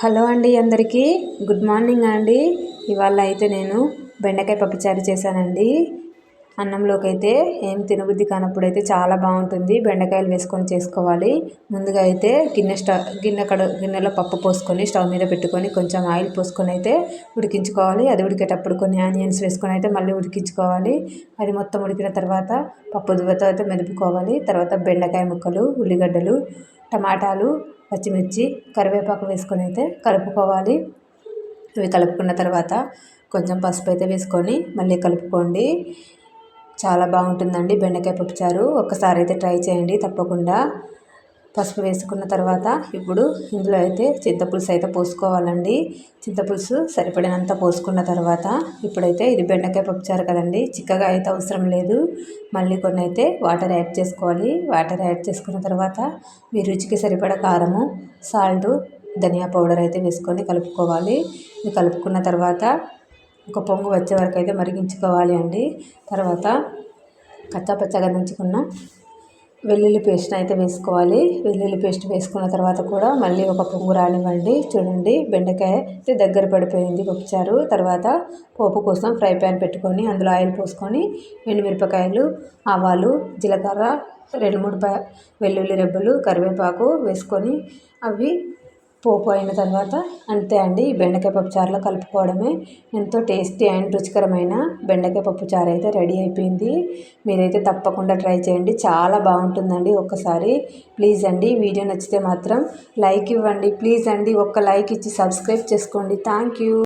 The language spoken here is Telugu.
హలో అండి, అందరికీ గుడ్ మార్నింగ్ అండి. ఇవాళ అయితే నేను బెండకాయ పప్పుచారు చేశానండి. అన్నంలోకి అయితే ఏం తినబుద్ధి కానప్పుడైతే చాలా బాగుంటుంది. బెండకాయలు వేసుకొని చేసుకోవాలి. ముందుగా అయితే గిన్నెలో పప్పు పోసుకొని స్టవ్ మీద పెట్టుకొని కొంచెం ఆయిల్ పోసుకొని అయితే ఉడికించుకోవాలి. అది ఉడికేటప్పుడు కొన్ని ఆనియన్స్ వేసుకొని అయితే మళ్ళీ ఉడికించుకోవాలి. అది మొత్తం ఉడికిన తర్వాత పప్పు దువ్వతో అయితే మెదుపుకోవాలి. తర్వాత బెండకాయ ముక్కలు, ఉల్లిగడ్డలు, టమాటాలు, పచ్చిమిర్చి, కరివేపాకు వేసుకొని అయితే కలుపుకోవాలి. ఇవి కలుపుకున్న తర్వాత కొంచెం పసుపు అయితే వేసుకొని మళ్ళీ కలుపుకోండి. చాలా బాగుంటుందండి బెండకాయ పప్పుచారు. ఒక్కసారి అయితే ట్రై చేయండి తప్పకుండా. పసుపు వేసుకున్న తర్వాత ఇప్పుడు ఇందులో అయితే చింతపులుసు అయితే పోసుకోవాలండి. చింతపులుసు సరిపడినంత పోసుకున్న తర్వాత ఇప్పుడైతే ఇది బెండకాయ పప్పుచారు కదండి, చిక్కగా అయితే అవసరం లేదు. మళ్ళీ కొన్ని అయితే వాటర్ యాడ్ చేసుకోవాలి. వాటర్ యాడ్ చేసుకున్న తర్వాత మీ రుచికి సరిపడ కారము, సాల్టు, ధనియా పౌడర్ అయితే వేసుకొని కలుపుకోవాలి. ఇది కలుపుకున్న తర్వాత ఒక పొంగు వచ్చే వరకు అయితే మరిగించుకోవాలి అండి. తర్వాత కచ్చాపచ్చగా దంచుకున్న వెల్లుల్లి పేస్ట్ అయితే వేసుకోవాలి. వెల్లుల్లి పేస్ట్ వేసుకున్న తర్వాత కూడా మళ్ళీ ఒక పొంగు రానివ్వండి. చూడండి, బెండకాయ అయితే దగ్గర పడిపోయింది పప్పుచారు. తర్వాత పోపు కోసం ఫ్రై ప్యాన్ పెట్టుకొని అందులో ఆయిల్ పోసుకొని ఎండుమిరపకాయలు, ఆవాలు, జీలకర్ర, 2-3 వెల్లుల్లి రెబ్బలు, కరివేపాకు వేసుకొని అవి పోపు అయిన తర్వాత అంతే అండి, బెండకాయ పప్పుచారులో కలుపుకోవడమే. ఎంతో టేస్టీ అండ్ రుచికరమైన బెండకాయ పప్పుచారు అయితే రెడీ అయిపోయింది. మీరైతే తప్పకుండా ట్రై చేయండి, చాలా బాగుంటుందండి. ఒక్కసారి ప్లీజ్ అండి, వీడియో నచ్చితే మాత్రం లైక్ ఇవ్వండి. ప్లీజ్ అండి, ఒక్క లైక్ ఇచ్చి సబ్స్క్రైబ్ చేసుకోండి. Thank you.